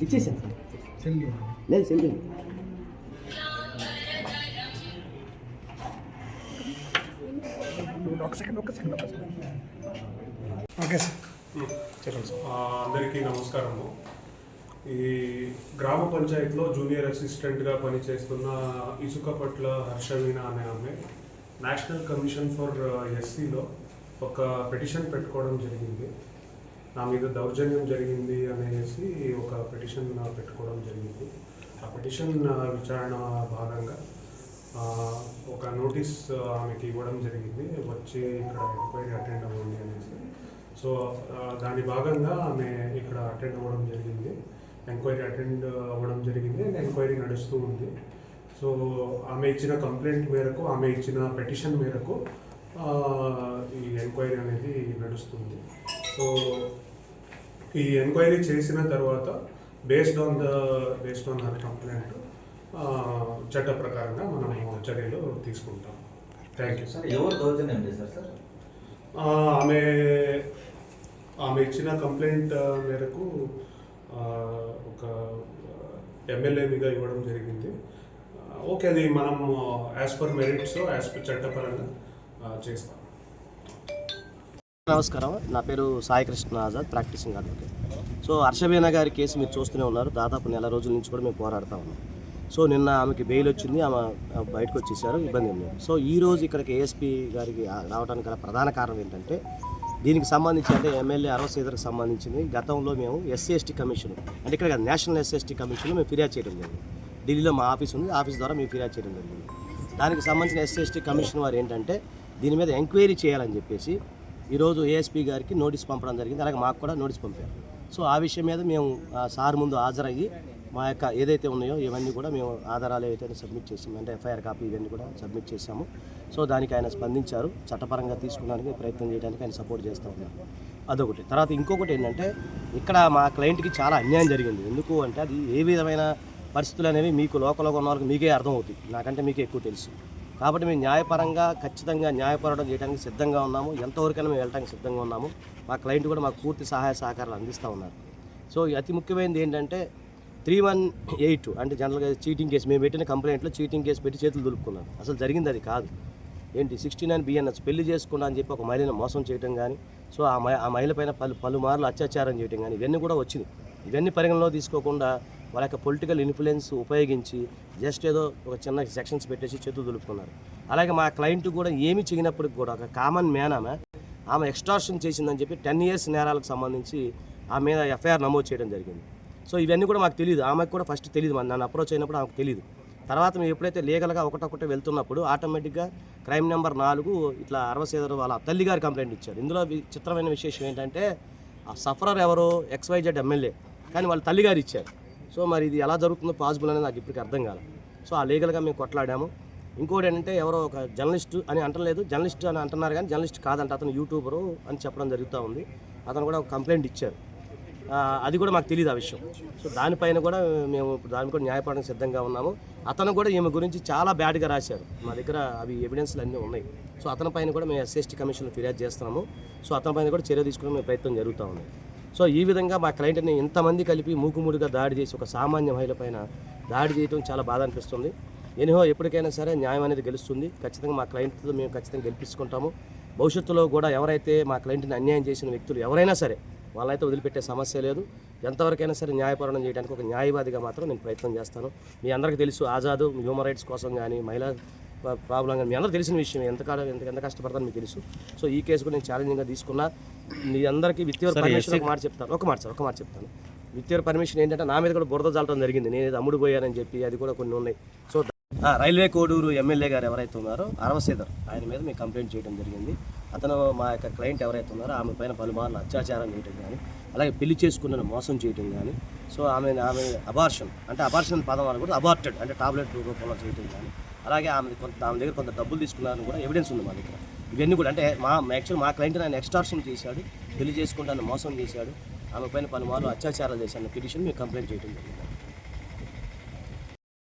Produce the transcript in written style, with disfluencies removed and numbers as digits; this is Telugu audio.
ఇచ్చేసాను లేదు సెల్ ఓకే సార్ చెప్పండి సార్. అందరికీ నమస్కారము. ఈ గ్రామ పంచాయతీలో జూనియర్ అసిస్టెంట్గా పనిచేస్తున్న ఇసుకపట్ల హర్షవీణ అనే ఆమె నేషనల్ కమిషన్ ఫర్ ఎస్సీలో ఒక పిటిషన్ పెట్టుకోవడం జరిగింది. నా మీద దౌర్జన్యం జరిగింది అనేసి ఒక పిటిషన్ పెట్టుకోవడం జరిగింది. ఆ పిటిషన్ విచారణ భాగంగా ఒక నోటీస్ ఆమెకి ఇవ్వడం జరిగింది, వచ్చి ఇక్కడ ఎంక్వైరీ అటెండ్ అవ్వండి అనేసి. సో దాని భాగంగా ఆమె ఇక్కడ అటెండ్ అవ్వడం జరిగింది, ఎంక్వైరీ అటెండ్ అవ్వడం జరిగింది. ఎంక్వైరీ నడుస్తూ ఉంది. సో ఆమె ఇచ్చిన కంప్లైంట్ మేరకు, ఆమె ఇచ్చిన పిటిషన్ మేరకు ఈ ఎంక్వైరీ అనేది నడుస్తుంది. సో ఈ ఎంక్వైరీ చేసిన తర్వాత బేస్డ్ ఆన్ హర్ కంప్లైంట్ చట్ట ప్రకారంగా మనం చర్యలు తీసుకుంటాం. Thank you sir. ఎవరు దౌర్జన్యం చేశారు సార్? ఆమె ఇచ్చిన కంప్లైంట్ మేరకు ఒక ఎమ్మెల్యే మీద ఇవ్వడం జరిగింది. ఓకే, అది మనం as per merits, as per చట్టపరంగా చేస్తాం. నమస్కారం, నా పేరు Sai Krishna Azad, practising advocate. So Harshaveena గారి కేసు మీరు చూస్తూనే ఉన్నారు. దాదాపు నెల రోజుల నుంచి కూడా మేము పోరాడుతూ ఉన్నాం. సో నిన్న ఆమెకి బెయిల్ వచ్చింది, ఆమె బయటకు వచ్చేసారు, ఇబ్బంది ఏం లేదు. సో ఈరోజు ఇక్కడికి ఏఎస్పీ గారికి రావడానికి గల ప్రధాన కారణం ఏంటంటే, దీనికి సంబంధించి అంటే ఎమ్మెల్యే అరవసేదర్కి సంబంధించింది గతంలో మేము ఎస్సీ ఎస్టీ కమిషన్, అంటే ఇక్కడ నేషనల్ ఎస్సీ ఎస్టీ కమిషన్లో మేము ఫిర్యాదు చేయడం జరిగింది. ఢిల్లీలో మా ఆఫీస్ ఉంది, ఆఫీస్ ద్వారా మేము ఫిర్యాదు చేయడం జరిగింది. దానికి సంబంధించిన ఎస్సీ ఎస్టీ కమిషన్ వారు ఏంటంటే దీని మీద ఎంక్వైరీ చేయాలని చెప్పేసి ఈరోజు ఏఎస్పీ గారికి నోటీస్ పంపడం జరిగింది. అలాగే మాకు కూడా నోటీస్ పంపారు. సో ఆ విషయం మీద మేము సార్ ముందు హాజరయ్యి మా యొక్క ఏదైతే ఉన్నాయో ఇవన్నీ కూడా మేము ఆధారాలు ఏవైతే సబ్మిట్ చేసాము, అంటే ఎఫ్ఐఆర్ కాపీ ఇవన్నీ కూడా సబ్మిట్ చేశాము. సో దానికి ఆయన స్పందించారు, చట్టపరంగా తీసుకోవడానికి ప్రయత్నం చేయడానికి ఆయన సపోర్ట్ చేస్తూ ఉన్నారు. అదొకటి. తర్వాత ఇంకొకటి ఏంటంటే, ఇక్కడ మా క్లయింట్కి చాలా అన్యాయం జరిగింది. ఎందుకు అంటే అది ఏ విధమైన పరిస్థితులు అనేవి మీకు లోకల్గా ఉన్న వాళ్ళకి మీకే అర్థమవుతాయి, నాకంటే మీకే ఎక్కువ తెలుసు. కాబట్టి మేము న్యాయపరంగా ఖచ్చితంగా న్యాయపోరాటం చేయడానికి సిద్ధంగా ఉన్నాము. ఎంతవరకైనా మేము వెళ్ళడానికి సిద్ధంగా ఉన్నాము. మా క్లయింట్ కూడా మాకు పూర్తి సహాయ సహకారాలు అందిస్తూ ఉన్నారు. సో అతి ముఖ్యమైనది ఏంటంటే 318 అంటే జనరల్గా చీటింగ్ కేసు, మేము పెట్టిన కంప్లైంట్లో చీటింగ్ కేసు పెట్టి చేతులు దులుపుకున్నారు. అసలు జరిగింది అది కాదు. ఏంటి 69 BNS పెళ్లి చేసుకున్నా అని చెప్పి ఒక మహిళను మోసం చేయడం కానీ, సో ఆ మహిళ పైన పలుమార్లు అత్యాచారం చేయడం కానీ ఇవన్నీ కూడా వచ్చినాయి. ఇవన్నీ పరిగణలో తీసుకోకుండా వాళ్ళ యొక్క పొలిటికల్ ఇన్ఫ్లుయెన్స్ ఉపయోగించి జస్ట్ ఏదో ఒక చిన్న సెక్షన్స్ పెట్టేసి చేతులు దులుపుకున్నారు. అలాగే మా క్లయింట్ కూడా ఏమీ చేయనప్పటికి కూడా ఒక కామన్ మ్యాన్ ఆమె ఎక్స్టార్షన్ చేసిందని చెప్పి 10 years నేరాలకు సంబంధించి ఆమె మీద ఎఫ్ఐఆర్ నమోదు చేయడం జరిగింది. సో ఇవన్నీ కూడా మాకు తెలియదు, ఆమెకు కూడా ఫస్ట్ తెలియదు. నన్ను అప్రోచ్ అయినప్పుడు ఆమెకు తెలియదు. తర్వాత మేము ఎప్పుడైతే లీగల్గా ఒకటొకటి వెళ్తున్నప్పుడు ఆటోమేటిక్గా క్రైమ్ నెంబర్ 4 ఇట్లా అరవసేదరు వాళ్ళ తల్లిగారి కంప్లైంట్ ఇచ్చారు. ఇందులో చిత్రమైన విశేషం ఏంటంటే, ఆ సఫరర్ ఎవరో XYZ ఎమ్మెల్యే, కానీ వాళ్ళ తల్లిగారు ఇచ్చారు. సో మరి ఇది ఎలా జరుగుతుందో పాసిబుల్ అనేది నాకు ఇప్పటికి అర్థం కాలేదు. సో ఆ లీగల్గా మేము కొట్లాడాము. ఇంకోటి ఏంటంటే, ఎవరో ఒక జర్నలిస్టు అని అంటలేదు, జర్నలిస్ట్ అని అంటున్నారు కానీ జర్నలిస్ట్ కాదంట, అతను యూట్యూబరు అని చెప్పడం జరుగుతూ ఉంది. అతను కూడా ఒక కంప్లైంట్ ఇచ్చారు, అది కూడా మాకు తెలియదు ఆ విషయం. సో దానిపైన కూడా మేము ఇప్పుడు దాని కూడా న్యాయపడడానికి సిద్ధంగా ఉన్నాము. అతను కూడా ఈమె గురించి చాలా బ్యాడ్గా రాశారు, మా దగ్గర అవి ఎవిడెన్స్లు అన్నీ ఉన్నాయి. సో అతని పైన కూడా మేము SC/ST కమిషన్లో ఫిర్యాదు చేస్తున్నాము. సో అతని పైన కూడా చర్య తీసుకునే మేము ప్రయత్నం జరుగుతూ ఉంది. సో ఈ విధంగా మా క్లయింట్ని ఇంతమంది కలిపి మూకుముడిగా దాడి చేసి ఒక సామాన్య మహిళ పైన దాడి చేయడం చాలా బాధ అనిపిస్తుంది. ఎనిహో ఎప్పటికైనా సరే న్యాయం అనేది గెలుస్తుంది. ఖచ్చితంగా మా క్లయింట్తో మేము ఖచ్చితంగా గెలిపించుకుంటాము. భవిష్యత్తులో కూడా ఎవరైతే మా క్లయింట్ని అన్యాయం చేసిన వ్యక్తులు ఎవరైనా సరే వాళ్ళైతే వదిలిపెట్టే సమస్య లేదు. ఎంతవరకైనా సరే న్యాయపోరాటం చేయడానికి ఒక న్యాయవాదిగా మాత్రం నేను ప్రయత్నం చేస్తాను. మీ అందరికీ తెలుసు ఆజాదు హ్యూమన్ రైట్స్ కోసం కానీ మహిళా ప్రాబ్లం కానీ మీ అందరూ తెలిసిన విషయం. ఎంత కష్టపడతాను మీకు తెలుసు. సో ఈ కేసు కూడా నేను ఛాలెంజింగ్గా తీసుకున్నా. మీ అందరికీ విత్ యువర్ పర్మిషన్ ఒక మాట చెప్తాను. విత్ యువర్ పర్మిషన్ ఏంటంటే నా మీద కూడా బురద జల్లడం జరిగింది. నేను ఇది అమ్ముడు పోయానని చెప్పి అది కూడా కొన్ని ఉన్నాయి. సో రైల్వే కోడూరు ఎమ్మెల్యే గారు ఎవరైతే ఉన్నారో అరవసేదర్ ఆయన మీద మేము కంప్లైంట్ చేయడం జరిగింది. అతను మా యొక్క క్లయింట్ ఎవరైతే ఉన్నారో ఆమె పైన పలుమార్లు అత్యాచారం చేయడం కానీ అలాగే పెళ్లి చేసుకున్న మోసం చేయడం కానీ సో ఆమె అబార్షన్ పదం అని కూడా అబార్టెడ్ అంటే టాబ్లెట్ రూపంలో చేయడం కానీ అలాగే ఆమె దగ్గర కొంత డబ్బులు తీసుకున్నారని కూడా ఎవిడెన్స్ ఉంది మా దగ్గర. ఇవన్నీ కూడా అంటే మా క్లయింట్ ఆయన ఎక్స్టార్షన్ చేశాడు, పెళ్లి చేసుకుంటాను మోసం చేశాడు, ఆమె పైన పలుమార్లు అత్యాచారాలు చేశాను పిటిషన్ మేము కంప్లైంట్ చేయడం జరిగింది.